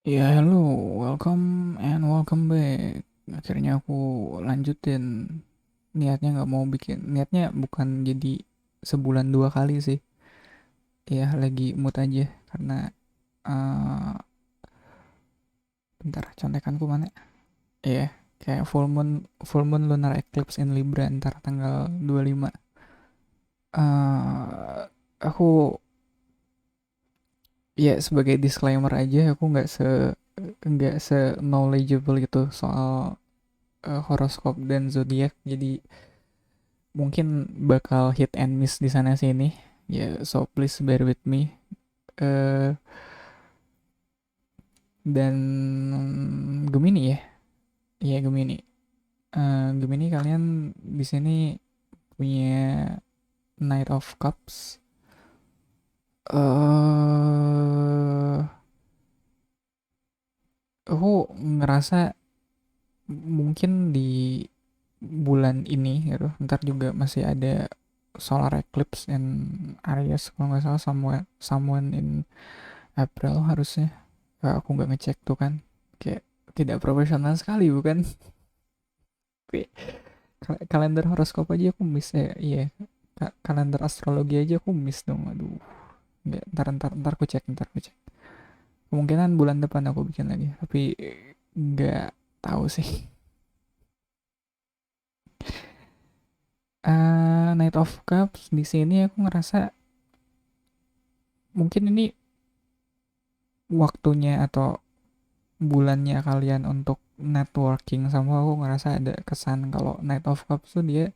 Ya, hello, welcome and welcome back. Akhirnya aku lanjutin. Niatnya nggak mau bikin, niatnya bukan jadi sebulan dua kali sih. Ya, lagi mood aja karena eh bentar, contekanku mana? Iya, kayak full moon lunar eclipse in Libra ntar tanggal 25. Aku ya sebagai disclaimer aja, aku nggak se knowledgeable gitu soal horoskop dan zodiak. Jadi mungkin bakal hit and miss di sana sini ya, so please bear with me. eh dan Gemini ya, iya Gemini. Gemini kalian di sini punya Knight of Cups. Aku ngerasa mungkin di bulan ini gitu, ntar juga masih ada solar eclipse in Aries kalau nggak salah, someone in April harusnya. Aku nggak ngecek tuh kan, kayak tidak profesional sekali bukan. Tapi kalender horoskop aja aku miss, iya, kalender astrologi aja aku miss dong, aduh. Nggak, ntar aku cek kemungkinan bulan depan aku bikin lagi, tapi nggak tahu sih. Knight of Cups di sini aku ngerasa mungkin ini waktunya atau bulannya kalian untuk networking. Sama aku ngerasa ada kesan kalau Knight of Cups tuh dia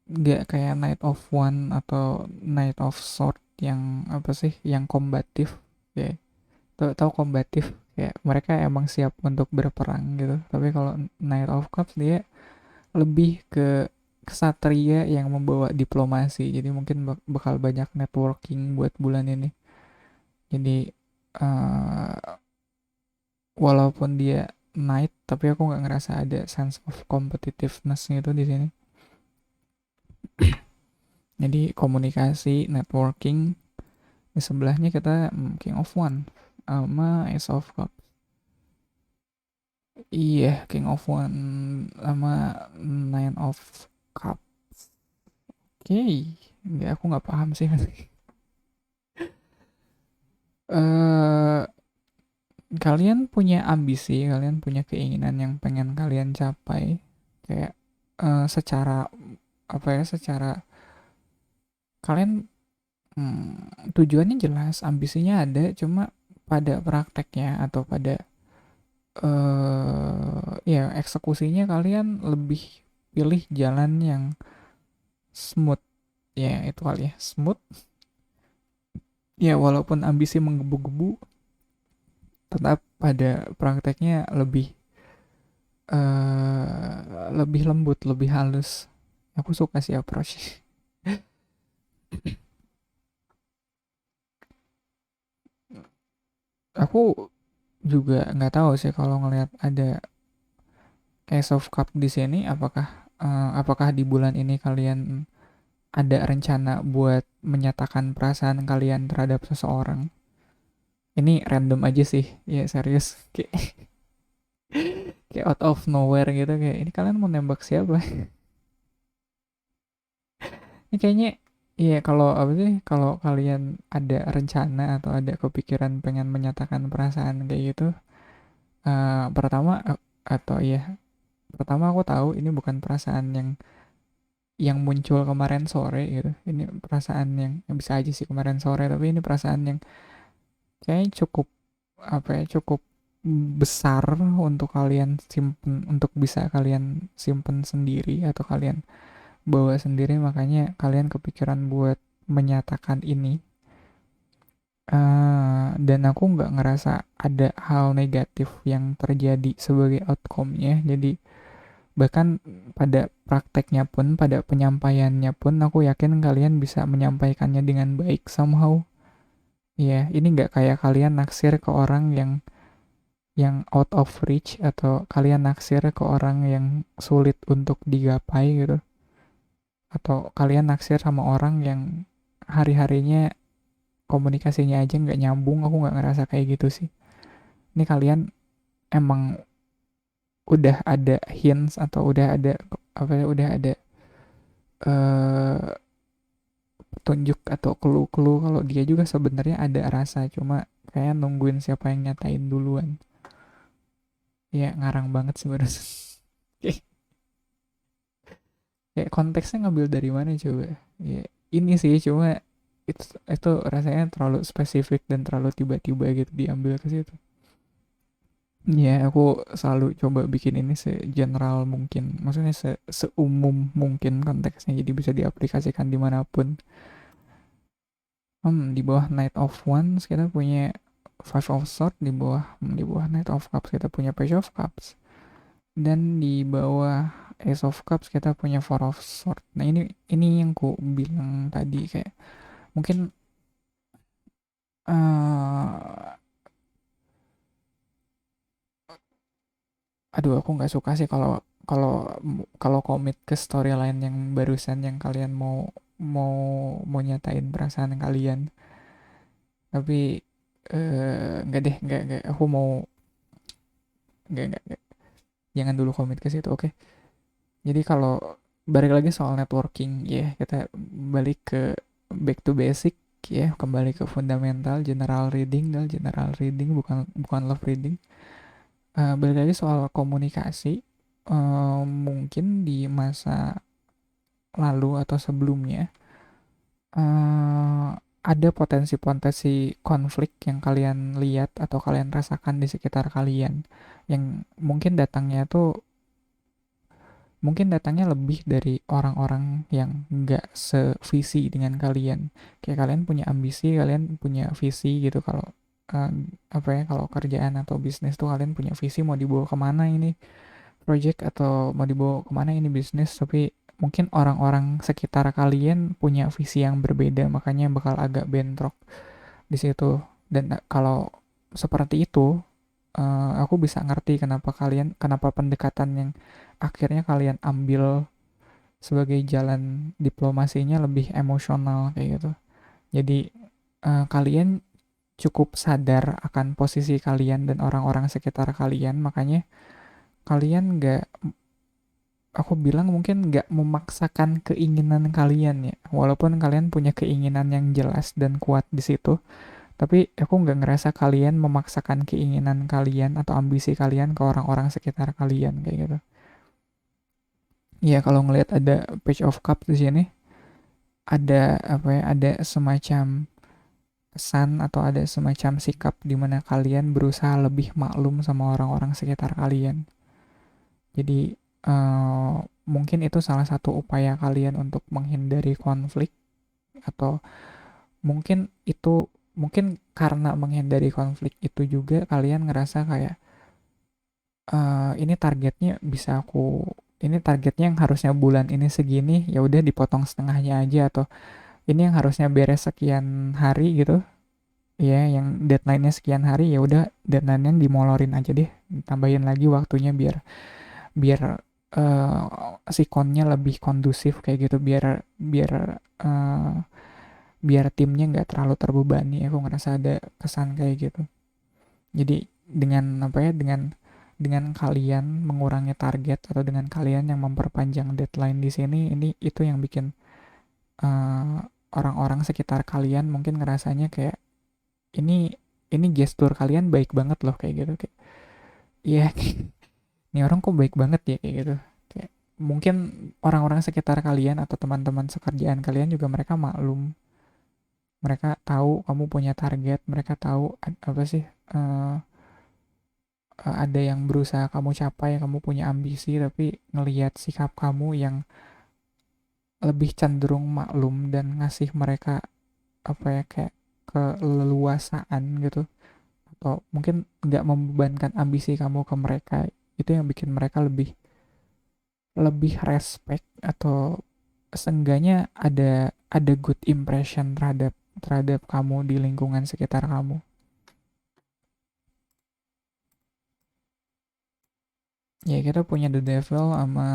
nggak kayak Knight of One atau Knight of Sword yang apa sih, yang kombatif ya. Tahu kombatif, kayak mereka emang siap untuk berperang gitu. Tapi kalau Knight of Cups dia lebih ke kesatria yang membawa diplomasi. Jadi mungkin bakal banyak networking buat bulan ini. Jadi uh, walaupun dia knight, tapi aku nggak ngerasa ada sense of competitiveness gitu di sini. Jadi komunikasi, networking. Di sebelahnya kita King of One sama Ace of Cup. Iya, King of One sama Nine of Cup. Oke, nggak, aku nggak paham sih. eh Kalian punya ambisi, kalian punya keinginan yang pengen kalian capai, kayak secara apa ya, secara kalian tujuannya jelas, ambisinya ada, cuma pada prakteknya atau pada ya eksekusinya kalian lebih pilih jalan yang smooth, ya itu kali ya, smooth. Ya walaupun ambisi menggebu-gebu, tetap pada prakteknya lebih lembut, lebih halus. Aku suka sih approach. Aku juga nggak tahu sih kalau ngelihat ada Ace of Cup di sini, apakah di bulan ini kalian ada rencana buat menyatakan perasaan kalian terhadap seseorang. Ini random aja sih, ya serius. Kayak out of nowhere gitu, kayak ini kalian mau nembak siapa? Ini kayaknya, iya, kalau apa sih, kalau kalian ada rencana atau ada kepikiran pengen menyatakan perasaan kayak gitu, pertama, atau iya, pertama aku tahu ini bukan perasaan yang muncul kemarin sore gitu. Ini perasaan yang bisa aja sih kemarin sore, tapi ini perasaan yang kayaknya cukup apa ya, cukup besar untuk kalian simpen, untuk bisa kalian simpen sendiri atau kalian bawa sendiri, makanya kalian kepikiran buat menyatakan ini. Dan aku nggak ngerasa ada hal negatif yang terjadi sebagai outcome-nya. Jadi bahkan pada prakteknya pun, pada penyampaiannya pun, aku yakin kalian bisa menyampaikannya dengan baik somehow. Ya, ini nggak kayak kalian naksir ke orang yang out of reach, atau kalian naksir ke orang yang sulit untuk digapai gitu, atau kalian naksir sama orang yang hari-harinya komunikasinya aja nggak nyambung. Aku nggak ngerasa kayak gitu sih. Ini kalian emang udah ada hints atau udah ada apa ya, udah ada eh petunjuk atau clue-clue kalau dia juga sebenarnya ada rasa, cuma kayak nungguin siapa yang nyatain duluan. Ya ngarang banget sih barusan. Kayak kayak konteksnya ngambil dari mana coba? Ya ini sih cuma itu rasanya terlalu spesifik dan terlalu tiba-tiba gitu diambil ke situ. Ya, aku selalu coba bikin ini segeneral mungkin. Maksudnya seumum mungkin konteksnya, jadi bisa diaplikasikan dimanapun. Di bawah Knight of Wands kita punya Five of Swords, di bawah Knight of Cups kita punya Page of Cups, dan di bawah Ace of Cups kita punya Four of Swords. Nah, ini yang ku bilang tadi, kayak mungkin eh aduh, aku nggak suka sih kalau kalau kalau komit ke storyline yang barusan yang kalian mau mau mau nyatain perasaan kalian. Tapi nggak deh, nggak, aku mau nggak, jangan dulu komit ke situ, oke. Jadi kalau balik lagi soal networking ya, kita balik ke back to basic ya, kembali ke fundamental, general reading, dan general reading bukan bukan love reading. Balik lagi soal komunikasi, mungkin di masa lalu atau sebelumnya ada potensi-potensi konflik yang kalian lihat atau kalian rasakan di sekitar kalian, yang mungkin datangnya lebih dari orang-orang yang nggak sevisi dengan kalian. Kayak kalian punya ambisi, kalian punya visi gitu. Kalau eh, apa ya, kalau kerjaan atau bisnis tuh kalian punya visi mau dibawa kemana ini project, atau mau dibawa kemana ini bisnis. Tapi mungkin orang-orang sekitar kalian punya visi yang berbeda, makanya bakal agak bentrok di situ. Dan kalau seperti itu, aku bisa ngerti kenapa pendekatan yang akhirnya kalian ambil sebagai jalan diplomasinya lebih emosional kayak gitu. Jadi kalian cukup sadar akan posisi kalian dan orang-orang sekitar kalian, makanya kalian nggak, aku bilang mungkin nggak memaksakan keinginan kalian ya, walaupun kalian punya keinginan yang jelas dan kuat di situ. Tapi aku nggak ngerasa kalian memaksakan keinginan kalian atau ambisi kalian ke orang-orang sekitar kalian kayak gitu. Iya, kalau ngelihat ada Page of Cup di sini, ada apa ya, ada semacam kesan atau ada semacam sikap di mana kalian berusaha lebih maklum sama orang-orang sekitar kalian. Jadi eh, mungkin itu salah satu upaya kalian untuk menghindari konflik, atau mungkin karena menghindari konflik itu juga kalian ngerasa kayak ini targetnya bisa ini targetnya yang harusnya bulan ini segini, ya udah dipotong setengahnya aja, atau ini yang harusnya beres sekian hari gitu ya, yang deadline-nya sekian hari, ya udah deadline-nya dimolorin aja deh, tambahin lagi waktunya biar biar sikonnya lebih kondusif kayak gitu, biar biar eh, biar timnya nggak terlalu terbebani. Aku ngerasa ada kesan kayak gitu. Jadi dengan apa ya, dengan kalian mengurangi target atau dengan kalian yang memperpanjang deadline di sini, ini itu yang bikin eh, orang-orang sekitar kalian mungkin ngerasanya kayak ini ini gestur kalian baik banget loh kayak gitu, kayak iya, ini orang kok baik banget ya kayak gitu. Kayak mungkin orang-orang sekitar kalian atau teman-teman sekerjaan kalian juga mereka maklum, mereka tahu kamu punya target, mereka tahu apa sih, eh, ada yang berusaha kamu capai, kamu punya ambisi, tapi ngelihat sikap kamu yang lebih cenderung maklum dan ngasih mereka apa ya, kayak keleluasaan gitu, atau mungkin nggak membebankan ambisi kamu ke mereka, itu yang bikin mereka lebih lebih respect, atau seenggaknya ada good impression terhadap terhadap kamu di lingkungan sekitar kamu. Ya, kita punya The Devil sama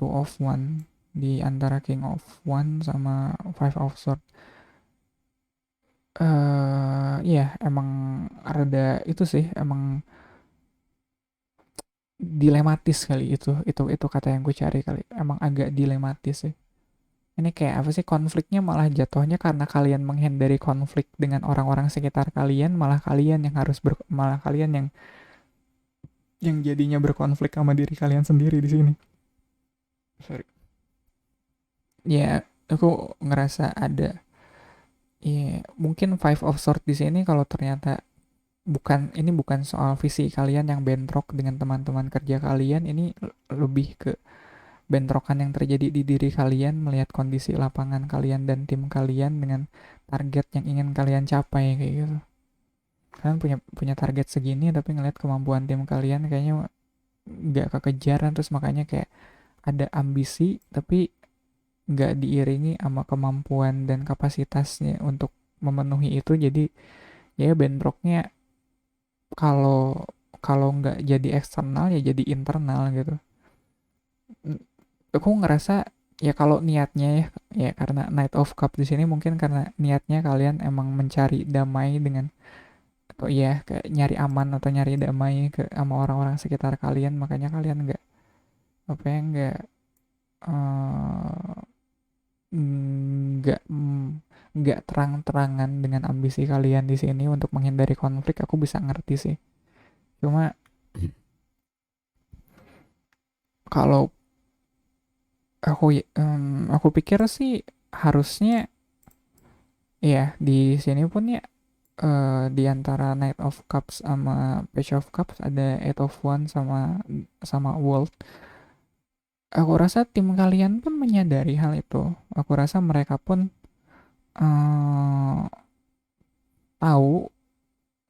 Two of One di antara King of One sama Five of Sword. Iya emang rada itu sih, emang dilematis kali itu kata yang gue cari kali, emang agak dilematis sih. Ini kayak apa sih, konfliknya malah jatuhnya karena kalian menghindari konflik dengan orang-orang sekitar kalian, malah kalian yang malah kalian yang jadinya berkonflik sama diri kalian sendiri di sini. Sorry. Ya, aku ngerasa ada, ya mungkin Five of Swords di sini kalau ternyata ini bukan soal visi kalian yang bentrok dengan teman-teman kerja kalian, ini lebih ke bentrokan yang terjadi di diri kalian melihat kondisi lapangan kalian dan tim kalian dengan target yang ingin kalian capai kayak gitu. Kalian punya punya target segini tapi ngelihat kemampuan tim kalian kayaknya nggak kekejaran, terus makanya kayak ada ambisi tapi nggak diiringi sama kemampuan dan kapasitasnya untuk memenuhi itu. Jadi ya bentroknya, kalau kalau nggak jadi eksternal ya jadi internal gitu. Aku ngerasa ya kalau niatnya ya karena Knight of Cup di sini mungkin karena niatnya kalian emang mencari damai dengan, atau ya kayak nyari aman atau nyari damai sama orang-orang sekitar kalian, makanya kalian nggak apa ya eh, nggak nggak terang-terangan dengan ambisi kalian di sini untuk menghindari konflik. Aku bisa ngerti sih, cuma kalau aku pikir sih harusnya ya di sini pun ya, di antara Knight of Cups sama Page of Cups ada Eight of Wands sama sama World. Aku rasa tim kalian pun menyadari hal itu. Aku rasa mereka pun eh, tahu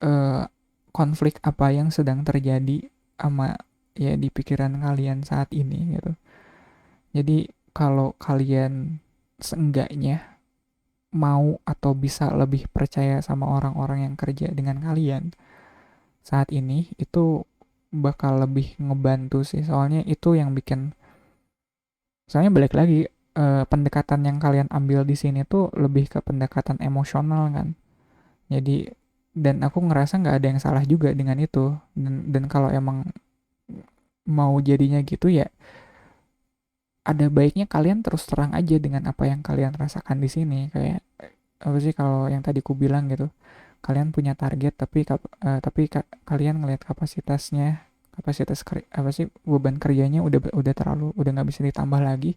eh, konflik apa yang sedang terjadi sama ya di pikiran kalian saat ini gitu. Jadi kalau kalian seenggaknya mau atau bisa lebih percaya sama orang-orang yang kerja dengan kalian saat ini, itu bakal lebih ngebantu sih. Soalnya itu yang bikin, soalnya balik lagi, pendekatan yang kalian ambil di sini tuh lebih ke pendekatan emosional kan. Jadi dan aku ngerasa nggak ada yang salah juga dengan itu. Dan kalau emang mau jadinya gitu ya ada baiknya kalian terus terang aja dengan apa yang kalian rasakan di sini. Kayak apa sih kalau yang tadi ku bilang gitu, kalian punya target tapi kalian ngelihat apa sih beban kerjanya udah terlalu, udah nggak bisa ditambah lagi.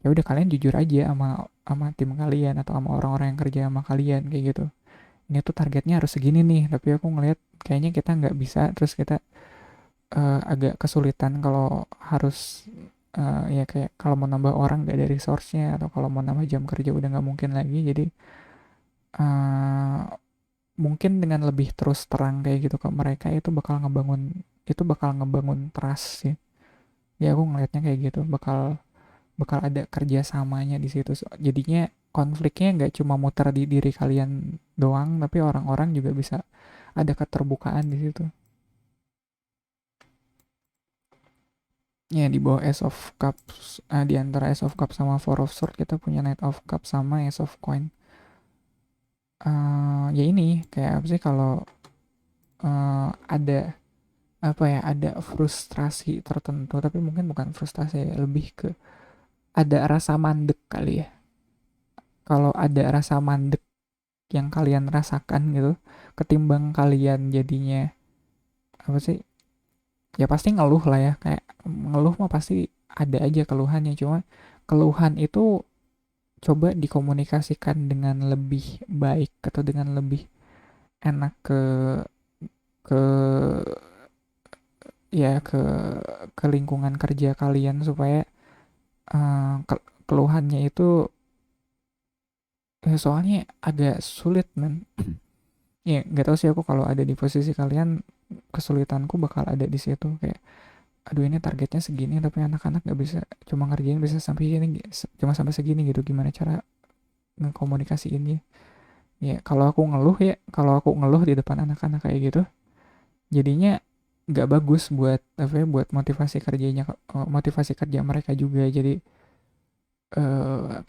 Ya udah kalian jujur aja sama tim kalian atau sama orang-orang yang kerja sama kalian kayak gitu, ini tuh targetnya harus segini nih tapi aku ngelihat kayaknya kita nggak bisa, terus kita agak kesulitan kalau harus ya kayak kalau mau nambah orang nggak ada resource-nya, atau kalau mau nambah jam kerja udah nggak mungkin lagi. Jadi eh, mungkin dengan lebih terus terang kayak gitu ke mereka, itu bakal ngebangun trust sih. Ya aku ngelihatnya kayak gitu, bakal bakal ada kerjasamanya di situ. Jadinya konfliknya nggak cuma muter di diri kalian doang, tapi orang-orang juga bisa ada keterbukaan di situ. Ya di bawah Ace of Cups, di antara Ace of Cups sama Four of Swords kita punya Knight of Cups sama Ace of Coin. Ya ini kayak apa sih kalau ada apa ya, ada frustrasi tertentu, tapi mungkin bukan frustasi ya, lebih ke ada rasa mandek kali ya. Kalau ada rasa mandek yang kalian rasakan gitu, ketimbang kalian jadinya apa sih, ya pasti ngeluh lah ya, kayak ngeluh mah pasti ada aja keluhannya, cuma keluhan itu coba dikomunikasikan dengan lebih baik atau dengan lebih enak ke ya ke lingkungan kerja kalian supaya keluhannya itu soalnya agak sulit men. Ya nggak tahu sih aku kalau ada di posisi kalian, kesulitanku bakal ada di situ kayak aduh ini targetnya segini tapi anak-anak nggak bisa, cuma ngerjain bisa sampai sini, cuma sampai segini gitu, gimana cara ngekomunikasiinnya. Ya kalau aku ngeluh di depan anak-anak kayak gitu jadinya nggak bagus buat apa ya, buat motivasi kerja mereka juga. Jadi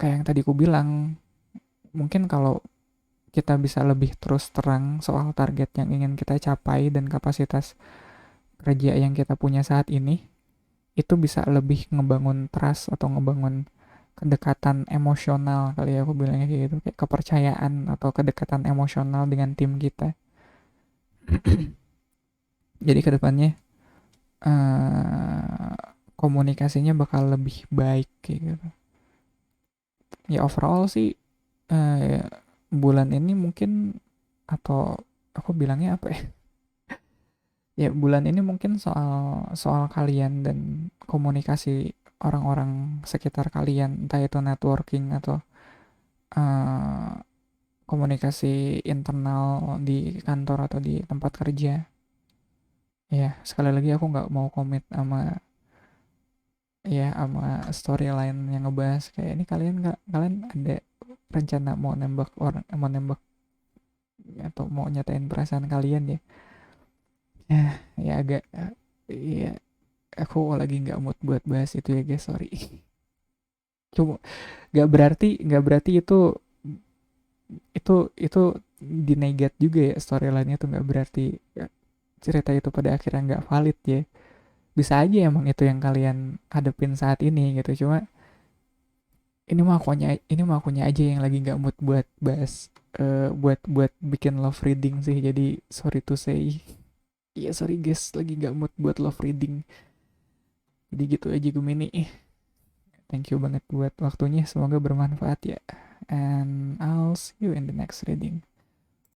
kayak yang tadi aku bilang, mungkin kalau kita bisa lebih terus terang soal target yang ingin kita capai dan kapasitas kerja yang kita punya saat ini, itu bisa lebih ngebangun trust atau ngebangun kedekatan emosional kali ya, aku bilangnya kayak gitu, kayak kepercayaan atau kedekatan emosional dengan tim kita. Jadi kedepannya komunikasinya bakal lebih baik kayak gitu. Ya overall sih eh, bulan ini mungkin, atau aku bilangnya apa ya? Ya bulan ini mungkin soal soal kalian dan komunikasi orang-orang sekitar kalian, entah itu networking atau eh, komunikasi internal di kantor atau di tempat kerja. Ya sekali lagi aku nggak mau komit sama, ya sama storyline yang ngebahas kayak ini, kalian nggak, kalian ada rencana mau nembak orang, mau nembak atau mau nyatain perasaan kalian ya. Ya agak ya, aku lagi nggak mood buat bahas itu ya guys, sorry. Cuma nggak berarti itu dinegat juga ya, storyline itu nggak berarti ya, cerita itu pada akhirnya nggak valid ya. Bisa aja emang itu yang kalian hadepin saat ini gitu, cuma ini mah akunya aja yang lagi nggak mood buat bahas, buat buat bikin love reading sih, jadi sorry to say. Iya sorry guys, lagi nggak mood buat love reading, jadi gitu aja Gemini. Thank you banget buat waktunya, semoga bermanfaat ya, and I'll see you in the next reading.